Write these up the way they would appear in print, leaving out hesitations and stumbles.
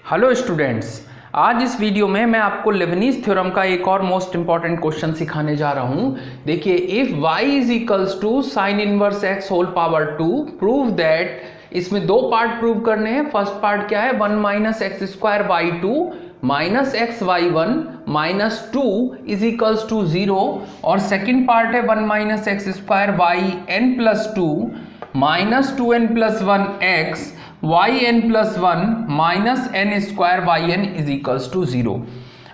Hello students, आज इस video में मैं आपको लेबनीज थ्योरम का एक और मोस्ट इंपॉर्टेंट क्वेश्चन सिखाने जा रहा हूं। देखिए, if y is equals to sine inverse x whole power 2 prove that, इसमें दो पार्ट प्रूव करने हैं। फर्स्ट पार्ट क्या है, 1 minus x square y two minus x y one minus two is equals to 0, और सेकेंड पार्ट है 1 minus x square y n plus two minus two n plus one x y n plus one minus n square y n is equals to 0।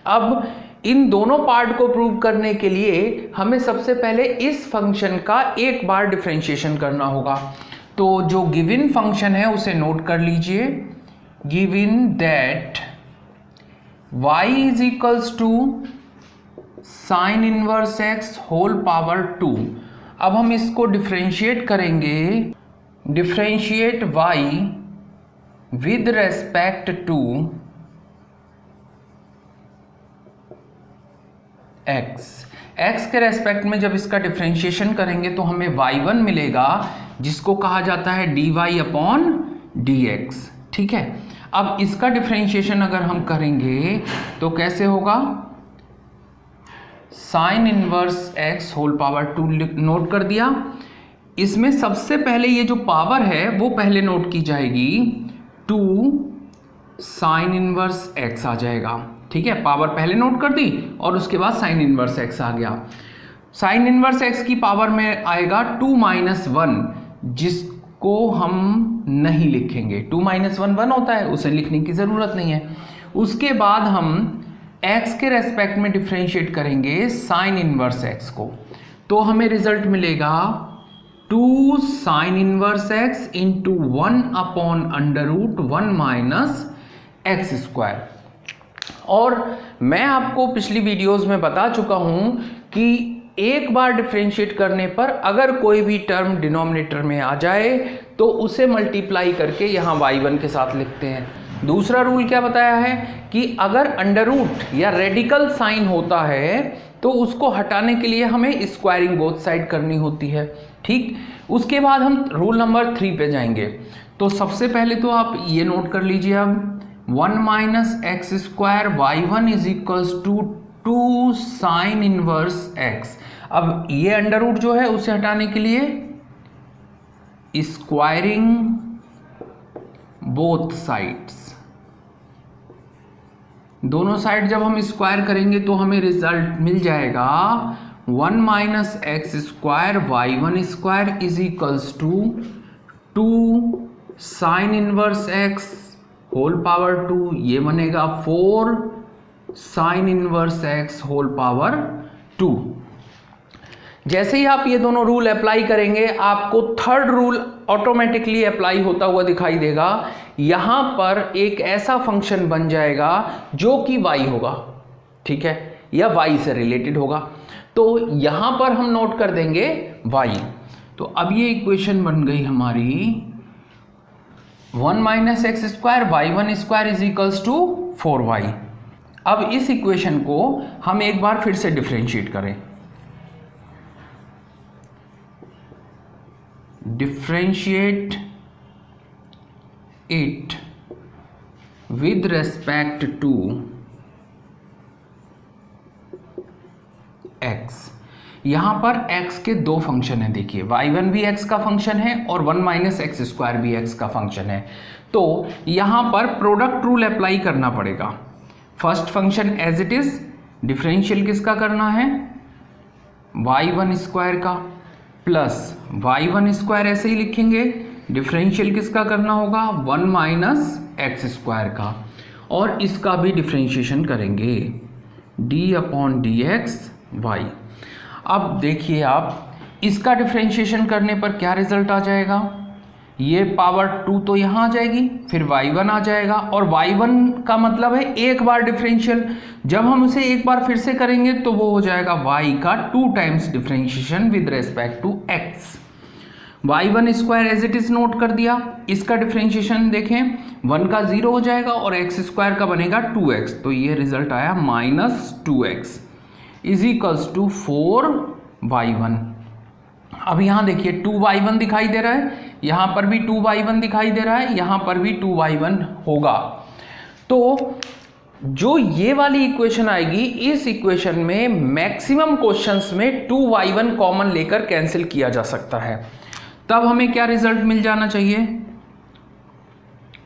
अब इन दोनों part को prove करने के लिए हमें सबसे पहले इस फंक्शन का एक बार डिफरेंशिएशन करना होगा। तो जो गिवन फंक्शन है उसे नोट कर लीजिए। Given that y is equals to sine inverse x whole power 2। अब हम इसको डिफरेंशिएट करेंगे। Differentiate y with respect to x के रेस्पेक्ट में जब इसका डिफरेंशिएशन करेंगे तो हमें y1 मिलेगा, जिसको कहा जाता है dy अपॉन dx। ठीक है, अब इसका डिफरेंशिएशन अगर हम करेंगे तो कैसे होगा, sine inverse x whole power 2 note कर दिया। इसमें सबसे पहले ये जो पावर है वो पहले नोट की जाएगी, 2 साइन इनवर्स x आ जाएगा। ठीक है, पावर पहले नोट कर दी और उसके बाद साइन इनवर्स x आ गया। साइन इनवर्स x की पावर में आएगा 2 माइनस 1, जिसको हम नहीं लिखेंगे। 2 माइनस 1 1 होता है, उसे लिखने की ज़रूरत नहीं है। उसके बाद हम x के रेस्पेक्ट में डिफ्रेंशिएट करेंगे साइन इनवर्स x को, तो हमें रिजल्ट मिलेगा 2 sine inverse x into 1 upon under root 1 minus x square. और मैं आपको पिछली वीडियोस में बता चुका हूं कि एक बार डिफरेंशिएट करने पर अगर कोई भी टर्म डिनोमिनेटर में आ जाए तो उसे मल्टीप्लाई करके यहाँ y1 के साथ लिखते हैं। दूसरा रूल क्या बताया है कि अगर अंडर रूट या रेडिकल साइन होता है तो उसको हटाने के लिए हमें स्क्वायरिंग बोथ साइड करनी होती है। ठीक, उसके बाद हम रूल नंबर 3 पे जाएंगे। तो सबसे पहले तो आप ये नोट कर लीजिए, अब 1 minus x square y one is equals to 2 sine inverse x. अब ये अंडर रूट जो है उसे हटाने के लिए स्क्वायरिंग बोथ साइड्स, दोनों साइड जब हम स्क्वायर करेंगे तो हमें रिजल्ट मिल जाएगा 1 minus x square y one square is equals to 2 sine inverse x whole power 2, ये बनेगा 4 sine inverse x whole power 2। जैसे ही आप ये दोनों रूल अप्लाई करेंगे आपको थर्ड रूल ऑटोमेटिकली अप्लाई होता हुआ दिखाई देगा। यहां पर एक ऐसा फंक्शन बन जाएगा जो कि y होगा, ठीक है, या y से रिलेटेड होगा। तो यहां पर हम नोट कर देंगे y। तो अब ये इक्वेशन बन गई हमारी 1 minus x square y one square is equals to 4y। अब इस इक्वेशन को हम एक बार फिर से डिफरेंशिएट करें। Differentiate it with respect to x। यहां पर x के दो फंक्शन है। देखिए, y1 भी x का फंक्शन है और 1 माइनस एक्स स्क्वायर भी x का फंक्शन है। तो यहां पर प्रोडक्ट रूल अप्लाई करना पड़ेगा। First function as it is, differential किसका करना है, y1 स्क्वायर का, प्लस y1 स्क्वायर ऐसे ही लिखेंगे। डिफरेंशियल किसका करना होगा, 1 माइनस एक्स स्क्वायर का, और इसका भी डिफरेंशिएशन करेंगे d upon d x y. अब देखिए, आप इसका डिफरेंशिएशन करने पर क्या रिजल्ट आ जाएगा, ये पावर 2 तो यहाँ आ जाएगी, फिर y1 आ जाएगा, और y1 का मतलब है एक बार डिफरेंशियल। जब हम उसे एक बार फिर से करेंगे तो वो हो जाएगा y का 2 times differentiation with respect to x। y1 square as it is note कर दिया। इसका डिफरेंशिएशन देखें, 1 का 0 हो जाएगा और x स्क्वायर का बनेगा 2x, तो ये रिजल्ट आया minus 2x is equals to 4y1। अब यहाँ देखिए 2y1 दिखाई दे रहा है, यहाँ पर भी 2y1 दिखाई दे रहा है, यहाँ पर भी 2y1 होगा। तो जो ये वाली इक्वेशन आएगी, इस इक्वेशन में मैक्सिमम क्वेश्चंस में 2y1 कॉमन लेकर कैंसिल किया जा सकता है। तब हमें क्या रिजल्ट मिल जाना चाहिए,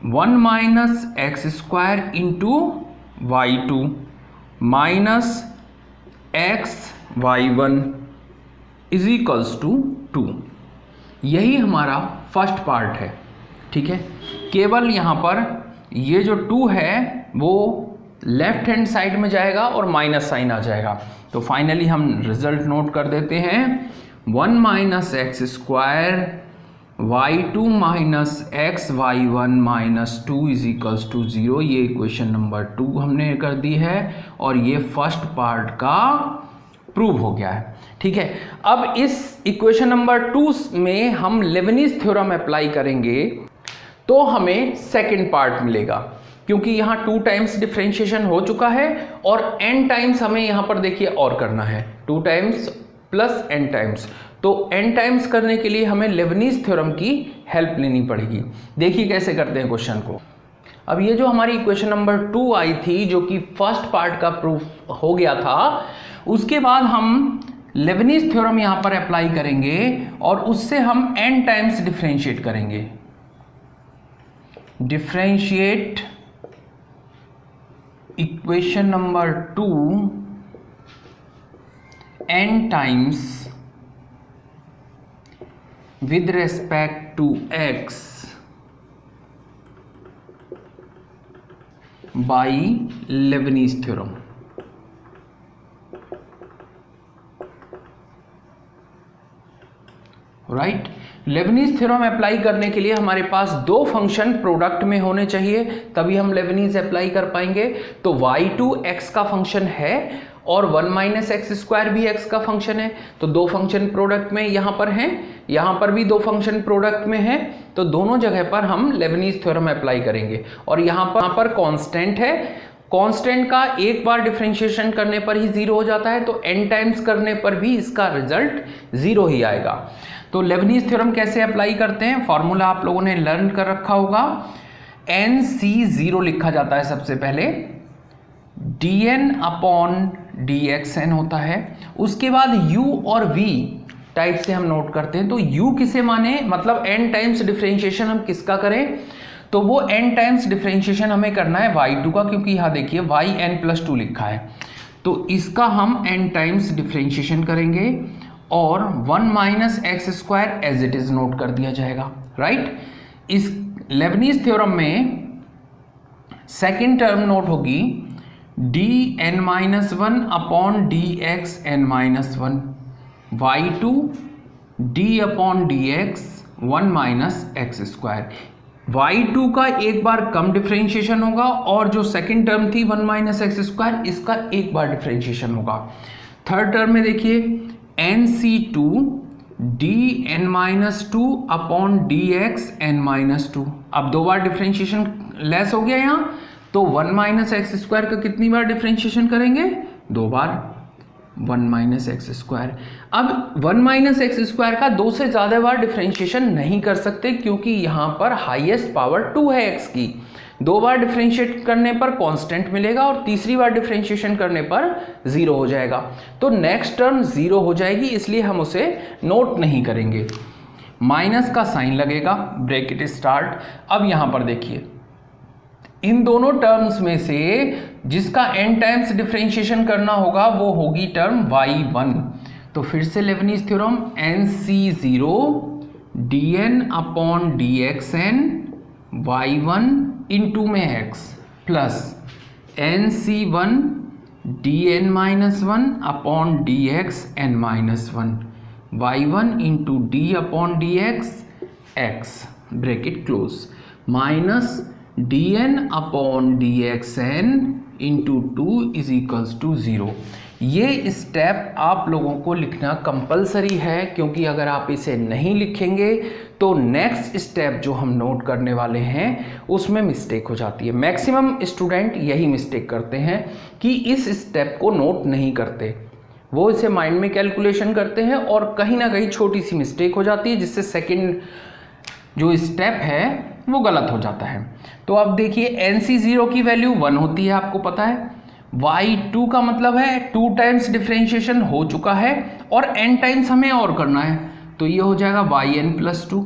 1 minus x square into y2 minus x y1 is equals to 2। यही हमारा फर्स्ट पार्ट है, ठीक है। केवल यहाँ पर ये जो 2 है वो लेफ्ट हैंड साइड में जाएगा और माइनस साइन आ जाएगा। तो फाइनली हम रिजल्ट नोट कर देते हैं, 1 minus x square y2 minus x y1 minus 2 is equals to 0। ये इक्वेशन नंबर 2 हमने कर दी है और ये फर्स्ट पार्ट का प्रूव हो गया है, ठीक है। अब इस इक्वेशन नंबर 2 में हम लेबनीज थ्योरम अप्लाई करेंगे तो हमें सेकंड पार्ट मिलेगा, क्योंकि यहाँ 2 टाइम्स डिफरेंशिएशन हो चुका है और n टाइम्स हमें यहाँ पर देखिए और करना है, 2 टाइम्स प्लस n टाइम्स। तो n टाइम्स करने के लिए हमें लेबनीज थ्योरम की हेल्प लेनी पड़ेगी। देखिए कैसे करते हैं क्वेश्चन को। अब ये जो हमारी इक्वेशन नंबर 2 आई थी, जो कि फर्स्ट पार्ट का प्रूफ हो गया था, उसके बाद हम लेबनीज थ्योरम यहाँ पर अप्लाई करेंगे और उससे हम n टाइम्स डिफरेंशिएट करेंगे। Differentiate equation number 2 n times with respect to x by Leibniz theorem। Right, Lebanese theorem apply करने के लिए हमारे पास 2 फंक्शन प्रोडक्ट में होने चाहिए, तभी हम लेबनीज अप्लाई कर पाएंगे। तो y2 x का फंक्शन है और 1 माइनस एक्स स्क्वायर भी x का फंक्शन है, तो 2 फंक्शन प्रोडक्ट में यहाँ पर हैं, यहाँ पर भी 2 फंक्शन प्रोडक्ट में हैं, तो दोनों जगह पर हम लेबनीज थ्योरम अप्लाई करेंगे। और यहाँ पर कांस्टेंट है, कांस्टेंट का एक बार डिफरेंशिएशन करने पर ही 0 हो जाता है, तो n टाइम्स करने पर भी इसका रिजल्ट 0 ही आएगा। तो लेबनीज थ्योरम कैसे अप्लाई करते हैं, फॉर्मूला आप लोगों ने लर्न कर रखा होगा। NC0 लिखा जाता है सबसे पहले, dn अपॉन dxn होता है। उसके बाद u और v टाइप से हम नोट करते हैं। तो u किसे माने, मतलब n टाइम्स डिफरेंशिएशन हम किसका करें, तो वो n टाइम्स डिफरेंशिएशन हमें करना है y2 का, क्योंकि यहाँ देखिए yn+2 लिखा है, तो इसका हम n टाइम्स डिफरेंशिएशन करेंगे और 1 minus x square as it is note कर दिया जाएगा। राइट, इस लेबनीज थ्योरम में सेकेंड टर्म नोट होगी dn-1 upon dxn-1 y2 d upon dx 1 minus x square. y2 का एक बार कम डिफरेंशिएशन होगा और जो सेकेंड टर्म थी 1 माइनस एक्स स्क्वायर, इसका एक बार डिफरेंशिएशन होगा। थर्ड टर्म में देखिए nc2 dn-2 अपॉन dxn-2। अब 2 बार डिफरेंशिएशन लेस हो गया यहाँ, तो 1 माइनस एक्स स्क्वायर का कितनी बार डिफरेंशिएशन करेंगे, 2 बार, 1 माइनस एक्स स्क्वायर। अब 1 माइनस एक्स स्क्वायर का 2 से ज़्यादा बार डिफरेंशिएशन नहीं कर सकते, क्योंकि यहाँ पर हाईएस्ट पावर 2 है x की। 2 बार डिफरेंशिएट करने पर कांस्टेंट मिलेगा और तीसरी बार डिफरेंशिएशन करने पर 0 हो जाएगा। तो नेक्स्ट टर्म 0 हो जाएगी, इसलिए हम उसे नोट नहीं करेंगे। माइनस का साइन लगेगा, ब्रैकेट स्टार्ट। अब यहाँ पर देखिए, इन दोनों टर्म्स में से जिसका n टाइम्स डिफरेंशिएशन करना होगा वो होगी टर्म y1। तो फिर से Leibniz theorem nc0 dn upon dxn y1 into में x plus nc1 dn-1 upon dxn-1 y1 into d upon dx x bracket close minus dn upon dxn into 2 is equals to 0। ये step आप लोगों को लिखना compulsory है, क्योंकि अगर आप इसे नहीं लिखेंगे तो नेक्स्ट स्टेप जो हम नोट करने वाले हैं उसमें मिस्टेक हो जाती है। मैक्सिमम स्टूडेंट यही मिस्टेक करते हैं कि इस स्टेप को नोट नहीं करते, वो इसे माइंड में कैलकुलेशन करते हैं और कहीं ना कहीं छोटी सी मिस्टेक हो जाती है, जिससे सेकंड जो स्टेप है वो गलत हो जाता है। तो अब देखिए NC0 की वैल्यू 1 होती है, आपको पता है। y2 का मतलब है 2 टाइम्स डिफ्रेंशिएशन हो चुका है और n टाइम्स हमें और करना है, तो ये हो जाएगा yn plus 2,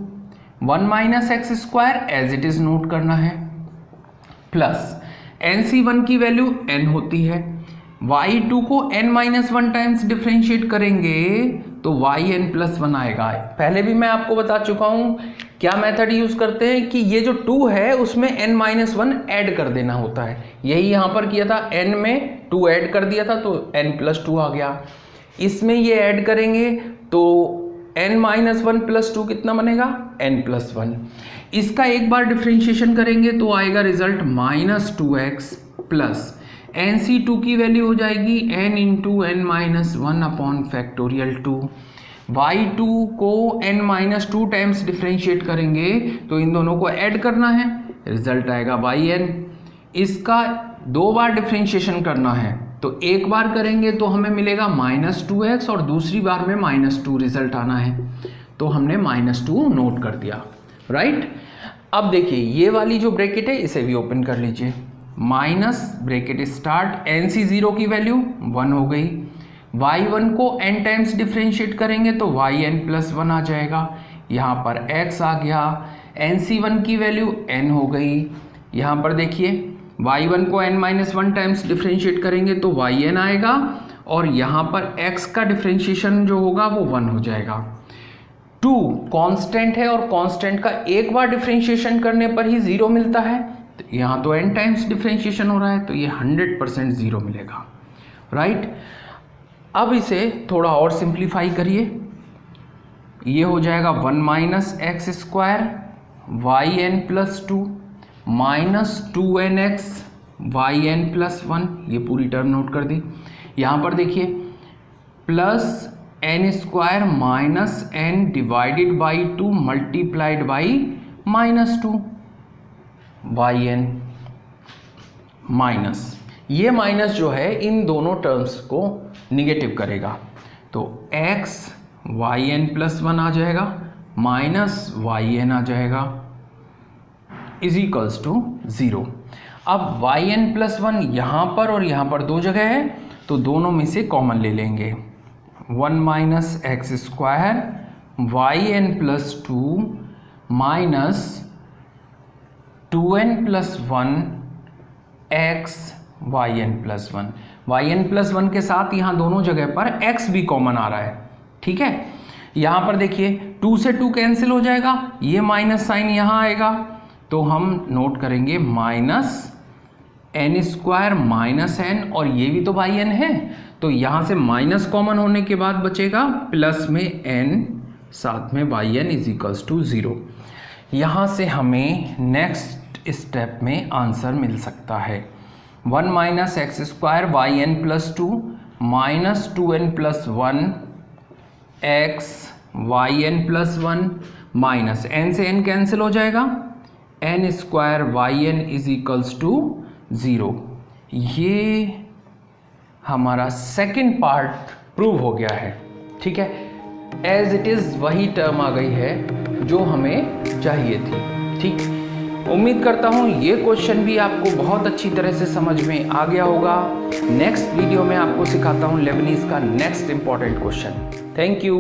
1 minus x square as it is note करना है, प्लस NC1 की वैल्यू n होती है, y2 को n माइनस 1 टाइम्स डिफ्रेंशिएट करेंगे तो yn प्लस 1 आएगा। पहले भी मैं आपको बता चुका हूँ क्या मेथड यूज करते हैं कि ये जो 2 है उसमें n माइनस 1 ऐड कर देना होता है, यही यहाँ पर किया था, n में 2 ऐड कर दिया था तो n प्लस 2 आ गया। इसमें ये ऐड करेंगे तो n माइनस 1 प्लस 2 कितना बनेगा, n प्लस 1। इसका एक बार डिफ्रेंशिएशन करेंगे तो आएगा result minus 2x plus NC2 की वैल्यू हो जाएगी n into n minus 1 upon factorial 2। y2 को n माइनस 2 टाइम्स डिफ्रेंशिएट करेंगे तो इन दोनों को ऐड करना है, रिजल्ट आएगा yn। इसका 2 बार डिफ्रेंशिएशन करना है तो एक बार करेंगे तो हमें मिलेगा माइनस 2x और दूसरी बार में माइनस 2 रिजल्ट आना है, तो हमने माइनस 2 नोट कर दिया, राइट। अब देखिए ये वाली जो ब्रैकेट है इसे भी ओपन कर लीजिए, माइनस ब्रैकेट स्टार्ट NC0 की वैल्यू 1 हो गई, y1 को n टाइम्स डिफ्रेंशिएट करेंगे तो yn प्लस 1 आ जाएगा, यहाँ पर x आ गया, NC1 की वैल्यू n हो गई, यहाँ पर देखिए y1 को n माइनस 1 टाइम्स डिफ्रेंशिएट करेंगे तो yn आएगा और यहाँ पर x का डिफ्रेंशिएशन जो होगा वो 1 हो जाएगा। 2 कांस्टेंट है और कांस्टेंट का एक बार डिफ्रेंशिएशन करने पर ही 0 मिलता है, तो यहाँ तो n टाइम्स डिफ्रेंशिएशन हो रहा है तो ये 100% 0 मिलेगा, राइट। अब इसे थोड़ा और सिंप्लीफाई करिए, ये हो जाएगा 1 minus x square yn plus 2 minus 2nx yn plus 1, ये पूरी टर्म नोट कर दी। यहाँ पर देखिए plus n square minus n divided by 2 multiplied by minus 2 yn minus, ये माइनस जो है इन दोनों टर्म्स को निगेटिव करेगा तो x yn प्लस 1 आ जाएगा माइनस yn आ जाएगा इज इक्वल्स टू 0। अब yn प्लस 1 यहाँ पर और यहाँ पर दो जगह है तो दोनों में से कॉमन ले लेंगे, 1 minus x square yn plus 2 minus 2n plus 1 x yn plus 1, yn plus 1 के साथ यहाँ दोनों जगह पर x भी कॉमन आ रहा है, ठीक है। यहाँ पर देखिए 2 से 2 कैंसिल हो जाएगा, ये माइनस साइन यहाँ आएगा तो हम नोट करेंगे minus n square minus n और ये भी तो बाई n है तो यहाँ से माइनस कॉमन होने के बाद बचेगा प्लस में n साथ में by n is equals to 0। यहाँ से हमें नेक्स्ट स्टेप में आंसर मिल सकता है 1 minus x square yn plus 2 minus 2n plus 1 x yn plus 1 minus n से n कैंसिल हो जाएगा n स्क्वायर yn इज इक्वल्स टू 0। ये हमारा सेकंड पार्ट प्रूव हो गया है, ठीक है। एज इट इज़ वही टर्म आ गई है जो हमें चाहिए थी, ठीक। उम्मीद करता हूँ ये क्वेश्चन भी आपको बहुत अच्छी तरह से समझ में आ गया होगा। नेक्स्ट वीडियो में आपको सिखाता हूँ लेबनीज़ का next important question. Thank you.